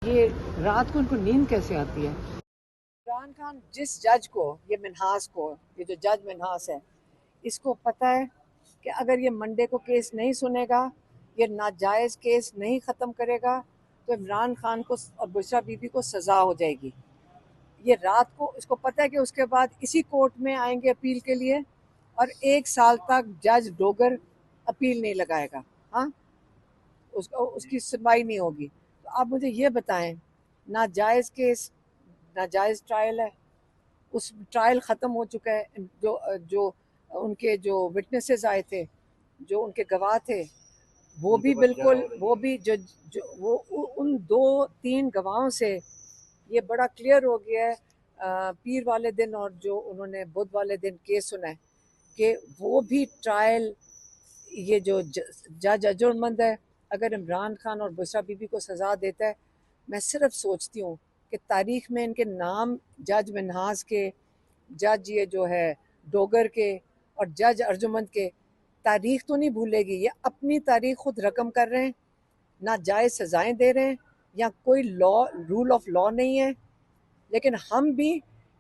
ये रात को उनको नींद कैसे आती है? इमरान खान जिस जज को, ये मिन्हास को, ये जो जज मिन्हास है, इसको पता है कि अगर ये मंडे को केस नहीं सुनेगा, ये नाजायज़ केस नहीं ख़त्म करेगा, तो इमरान खान को और बुशरा बीबी को सज़ा हो जाएगी। ये रात को इसको पता है कि उसके बाद इसी कोर्ट में आएंगे अपील के लिए, और 1 साल तक जज डोगर अपील नहीं लगाएगा। हाँ, उसकी सुनवाई नहीं होगी। तो आप मुझे ये बताएं, नाजायज़ केस, नाजायज़ ट्रायल है, उस ट्रायल ख़त्म हो चुका है। जो जो उनके जो विटनेसेस आए थे, जो उनके गवाह थे, वो भी बिल्कुल, वो भी जो वो उन 2-3 गवाहों से ये बड़ा क्लियर हो गया है पीर वाले दिन और जो उन्होंने बुध वाले दिन केस सुना है, कि वो भी ट्रायल, ये जो जज अजरमंद है, अगर इमरान खान और बुशरा बीबी को सज़ा देता है, मैं सिर्फ सोचती हूँ कि तारीख में इनके नाम जज मिन्हास के, जज ये जो है डोगर के और जज अर्जुमंद के, तारीख तो नहीं भूलेगी। ये अपनी तारीख खुद रकम कर रहे हैं, ना जायज़ सज़ाएं दे रहे हैं, या कोई लॉ, रूल ऑफ लॉ नहीं है। लेकिन हम भी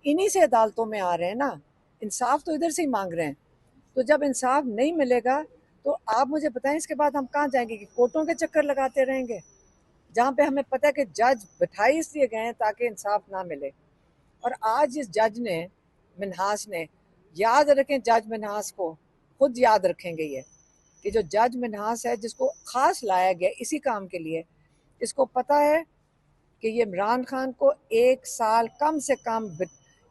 इन्हीं से अदालतों में आ रहे हैं ना, इंसाफ तो इधर से ही मांग रहे हैं। तो जब इंसाफ नहीं मिलेगा तो आप मुझे बताएं, इसके बाद हम कहाँ जाएंगे? कि कोर्टों के चक्कर लगाते रहेंगे, जहाँ पे हमें पता है कि जज बिठाई इसलिए गए हैं ताकि इंसाफ ना मिले। और आज इस जज ने, मिन्हास ने, याद रखें जज मिन्हास को, खुद याद रखेंगे ये, कि जो जज मिन्हास है, जिसको खास लाया गया इसी काम के लिए, इसको पता है कि ये इमरान खान को 1 साल कम से कम,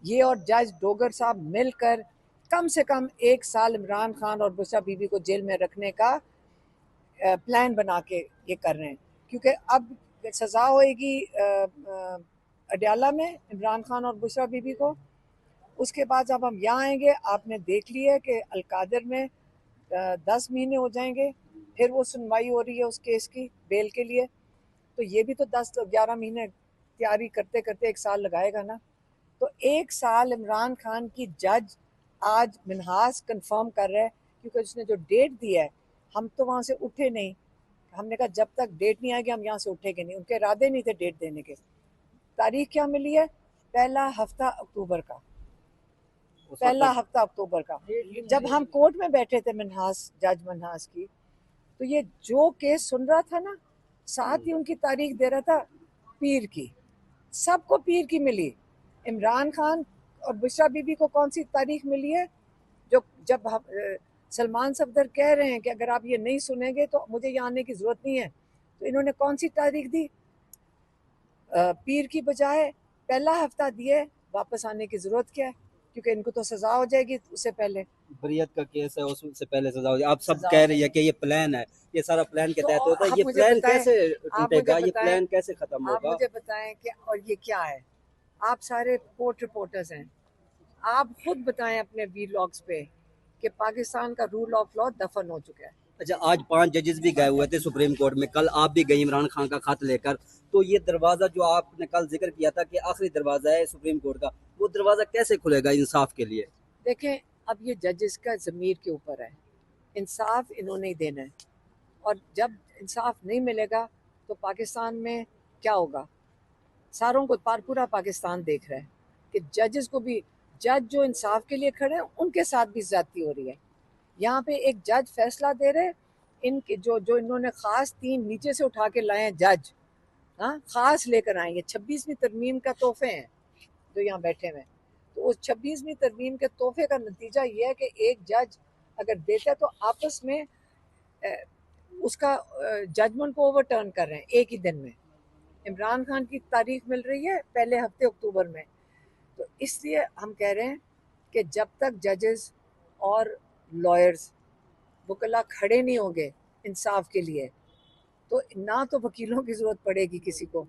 ये और जज डोगर साहब मिलकर कम से कम 1 साल इमरान खान और बुशरा बीबी को जेल में रखने का प्लान बना के ये कर रहे हैं। क्योंकि अब सज़ा होएगी अडयाला में इमरान खान और बुशरा बीबी को। उसके बाद जब हम यहाँ आएंगे, आपने देख लिया कि अलकादर में 10 महीने हो जाएंगे, फिर वो सुनवाई हो रही है उस केस की बेल के लिए, तो ये भी तो 10-11 महीने तैयारी करते करते 1 साल लगाएगा ना। तो 1 साल इमरान खान की जज आज मिन्हास कंफर्म कर रहा है, क्योंकि उसने जो डेट दी है, हम तो वहाँ से उठे नहीं। हमने कहा जब तक डेट नहीं आएगी हम यहाँ से उठेंगे नहीं, उनके इरादे नहीं थे डेट देने के। तारीख क्या मिली है? पहला हफ्ता अक्टूबर का, पहला हफ्ता अक्टूबर का। जब हम कोर्ट में बैठे थे मिन्हास, जज मिन्हास की, तो ये जो केस सुन रहा था ना, साथ ही उनकी तारीख दे रहा था पीर की। सबको पीर की मिली। इमरान खान और बुशरा बीबी को कौन सी तारीख मिली है? जो जब हम सलमान सफदर कह रहे हैं कि अगर आप ये नहीं सुनेंगे तो मुझे यहाँ आने की ज़रूरत नहीं है, तो इन्होंने कौन सी तारीख दी? पीर की बजाय पहला हफ्ता दिए। वापस आने की ज़रूरत क्या है? क्योंकि इनको तो सज़ा हो जाएगी उससे पहले। बरियत का केस है, उससे पहले सजा हो जाए। आप सब कह रही है कि ये प्लान है, ये सारा प्लान के तहत होता है। ये प्लान कैसे टूटेगा, ये प्लान कैसे खत्म होगा? आप मुझे बताएं कि, और ये क्या है? आप सारे कोर्ट रिपोर्टर्स हैं, आप खुद बताएं अपने वीलॉग्स पे कि पाकिस्तान का रूल ऑफ लॉ दफन हो चुका है। अच्छा, आज 5 जजेस भी गए हुए थे सुप्रीम कोर्ट में, कल आप भी गई इमरान खान का खत लेकर। तो ये दरवाजा जो आपने कल जिक्र किया था कि आखिरी दरवाजा है सुप्रीम कोर्ट का, वो दरवाजा कैसे खुलेगा इंसाफ के लिए? देखें, अब ये जजेस का ज़मीर के ऊपर है, इंसाफ इन्होंने ही देना है। और जब इंसाफ नहीं मिलेगा तो पाकिस्तान में क्या होगा? सारों को पूरा पाकिस्तान देख रहा है कि जजेस को भी, जज जो इंसाफ के लिए खड़े हैं उनके साथ भी ज्यादती हो रही है। यहाँ पे एक जज फैसला दे रहे, इनके जो जो इन्होंने खास 3 नीचे से उठा के लाए हैं जज, हाँ, खास लेकर आए। ये 26वीं तरमीम का तोहफे हैं जो यहाँ बैठे हुए हैं। तो उस 26वीं तरमीम के तोहफे का नतीजा ये है कि एक जज अगर देता है तो आपस में उसका जजमेंट को ओवरटर्न कर रहे हैं एक ही दिन में। इमरान खान की तारीख मिल रही है पहले हफ्ते अक्टूबर में। तो इसलिए हम कह रहे हैं कि जब तक जजेस और लॉयर्स, वकला खड़े नहीं होंगे इंसाफ के लिए, तो ना तो वकीलों की जरूरत पड़ेगी किसी को,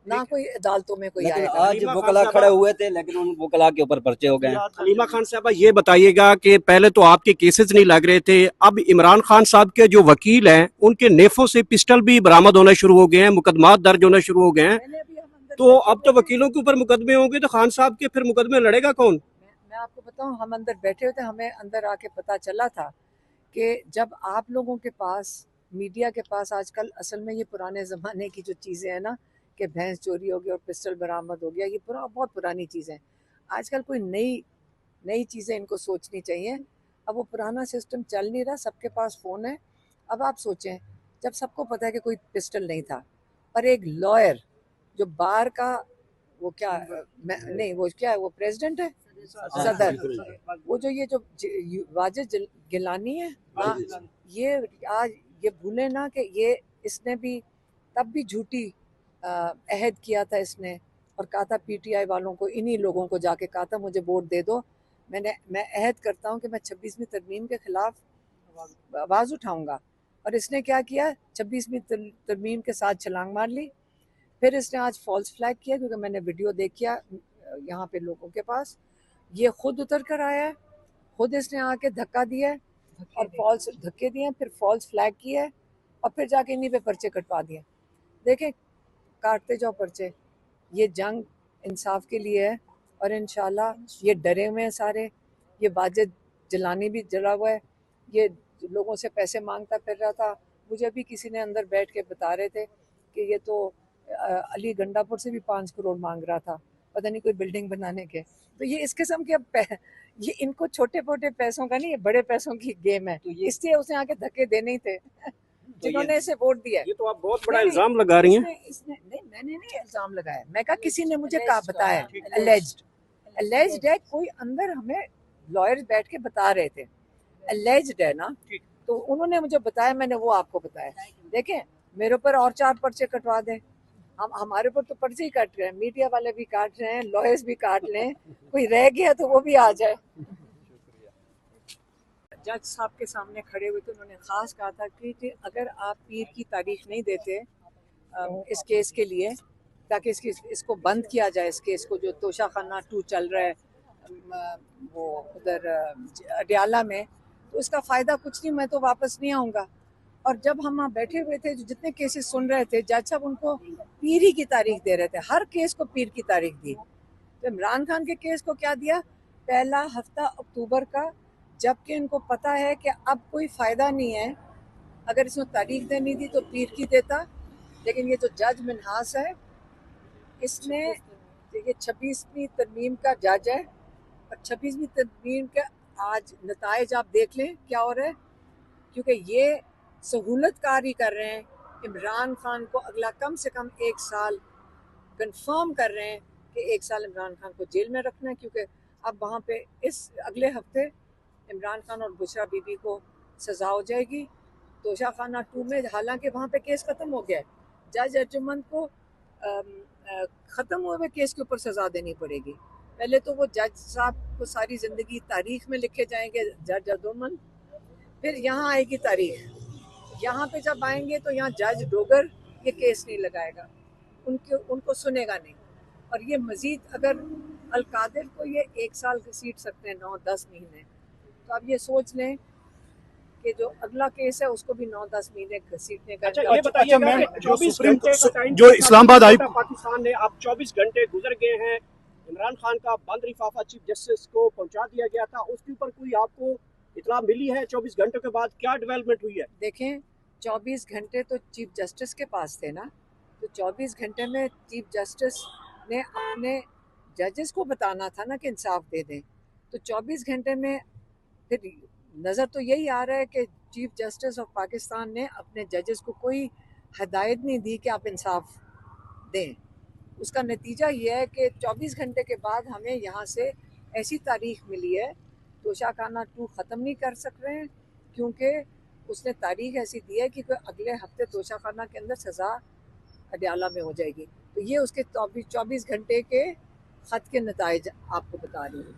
ना कोई अदालतों में कोई आएगा। आज वकला खड़े हुए थे, लेकिन उन वकला के ऊपर पर्चे हो गए। हलीमा खान साहबा, ये बताइएगा कि पहले तो आपके केसेस नहीं लग रहे थे, अब इमरान खान साहब के जो वकील हैं उनके नेफों से पिस्टल भी बरामद होने शुरू हो गए हैं, मुकदमा दर्ज होने शुरू हो गए हैं। तो अब तो वकीलों के ऊपर मुकदमे होंगे, तो खान साहब के फिर मुकदमे लड़ेगा कौन? मैं आपको बताऊं, हम अंदर बैठे हुए थे, हमें अंदर आके पता चला था कि जब आप लोगों के पास, मीडिया के पास आजकल असल में ये पुराने ज़माने की जो चीज़ें हैं ना, कि भैंस चोरी हो गई और पिस्टल बरामद हो गया, ये बहुत पुरानी चीज़ है। आजकल कोई नई चीज़ें इनको सोचनी चाहिए। अब वो पुराना सिस्टम चल नहीं रहा, सबके पास फ़ोन है। अब आप सोचें, जब सबको पता है कि कोई पिस्टल नहीं था और एक लॉयर जो बार का वो क्या नहीं वो क्या है, वो प्रेसिडेंट है, सदर, वो जो ये जो वाजिद गिलानी है ना, ये आज ये भूले ना कि ये इसने भी तब भी झूठी अहद किया था इसने, और कहा था पीटीआई वालों को, इन्हीं लोगों को जाके कहा था मुझे वोट दे दो, मैं अहद करता हूँ कि मैं 26वीं तरमीम के खिलाफ आवाज़ उठाऊंगा। और इसने क्या किया, 26वीं तरमीम के साथ छलांग मार ली। फिर इसने आज फॉल्स फ्लैग किया, क्योंकि मैंने वीडियो देखा यहाँ पे लोगों के पास, ये खुद उतर कर आया है, खुद इसने आके धक्का दिया है और फॉल्स धक्के दिए, फिर फॉल्स फ्लैग किया है और फिर जाके इन्हीं पे पर्चे कटवा दिए। देखें, काटते जाओ पर्चे। ये जंग इंसाफ के लिए है और इंशाल्लाह ये डरे हुए हैं सारे। ये वाजिद जिलानी भी डरा हुआ है, ये लोगों से पैसे मांगता फिर रहा था। मुझे भी किसी ने अंदर बैठ के बता रहे थे कि ये तो अली गंडापुर से भी 5 करोड़ मांग रहा था, पता नहीं कोई बिल्डिंग बनाने के। तो ये इस किस्म के अब ये इनको छोटे मोटे पैसों का नहीं, ये बड़े पैसों की गेम है, इसलिए उसे आके धक्के देने ही थे जिन्होंने इसे वोट दिया। ये तो आप बहुत बड़ा इल्जाम लगा रही हैं। इसने नहीं, मैंने नहीं इल्जाम लगाया, मैं कहा किसी ने मुझे कहा बताया, अलेज्ड है, कोई अंदर हमें लॉयर बैठ के बता रहे थे अलेज्ड है ना, तो उन्होंने मुझे बताया, मैंने वो आपको बताया। देखें, मेरे ऊपर और 4 पर्चे कटवा दें, हमारे ऊपर तो पर्चे ही कट रहे हैं, मीडिया वाले भी काट रहे हैं, लॉयर्स भी काट लें, कोई रह गया तो वो भी आ जाए। जज साहब के सामने खड़े हुए थे, उन्होंने खास कहा था कि अगर आप पीर की तारीख नहीं देते इस केस के लिए, ताकि इसको बंद किया जाए, इस केस को जो तोशा खाना 2 चल रहा है वो उधर अडियाला में, तो इसका फ़ायदा कुछ नहीं, मैं तो वापस नहीं आऊँगा। और जब हम वहाँ बैठे हुए थे, जो जितने केसेस सुन रहे थे, जज साहब उनको पीर ही की तारीख दे रहे थे, हर केस को पीर की तारीख दी। तो इमरान खान के केस को क्या दिया, पहला हफ्ता अक्टूबर का, जबकि इनको पता है कि अब कोई फ़ायदा नहीं है, अगर इसमें तारीख देनी थी तो पीर की देता। लेकिन ये जो जज मिन्हास है, इसने, ये 26वीं तरमीम का जज है और 26वीं तरमीम के आज नताइज आप देख लें क्या हो रहा है, क्योंकि ये सहूलत कारी कर रहे हैं इमरान खान को अगला कम से कम 1 साल कंफर्म कर रहे हैं कि 1 साल इमरान खान को जेल में रखना है, क्योंकि अब वहाँ पे इस अगले हफ्ते इमरान खान और बुशरा बीबी को सज़ा हो जाएगी तोशा खाना 2 में। हालांकि वहाँ पे केस ख़त्म हो गया है, जज अर्जुमंद को ख़त्म हुए केस के ऊपर सज़ा देनी पड़ेगी। पहले तो वो जज साहब को सारी ज़िंदगी तारीख में लिखे जाएंगे जज अर्जुमंद, फिर यहाँ आएगी तारीख, यहाँ पे जब आएंगे तो यहाँ जज डोगर ये केस नहीं लगाएगा, उनको सुनेगा नहीं। और ये मज़ीद अगर अलकादिर को ये 1 साल घसीट सकते हैं, 9-10 महीने, तो अब ये सोच लें कि जो अगला केस है उसको भी 9-10 महीने घसीटने का। अच्छा, ये बताइए मैम, 24 घंटे का टाइम जो इस्लामाबाद आई पाकिस्तान ने, अब 24 घंटे गुजर गए हैं, इमरान खान का बंद लिफाफा चीफ जस्टिस को पहुंचा दिया गया था, उसके ऊपर कोई आपको इतला मिली है? 24 घंटों के बाद क्या डेवलपमेंट हुई है? देखें, 24 घंटे तो चीफ जस्टिस के पास थे ना, तो 24 घंटे में चीफ जस्टिस ने अपने जजेस को बताना था ना कि इंसाफ दे दें। तो 24 घंटे में फिर नज़र तो यही आ रहा है कि चीफ जस्टिस ऑफ पाकिस्तान ने अपने जजेस को कोई हदायत नहीं दी कि आप इंसाफ दें। उसका नतीजा ये है कि 24 घंटे के बाद हमें यहाँ से ऐसी तारीख मिली है, तोशा खाना 2 ख़त्म नहीं कर सक रहे हैं, क्योंकि उसने तारीख ऐसी दी है कि अगले हफ्ते तोशा खाना के अंदर सज़ा अडियाला में हो जाएगी। तो ये उसके 24 घंटे के ख़त के नताइज आपको बता रही हूँ।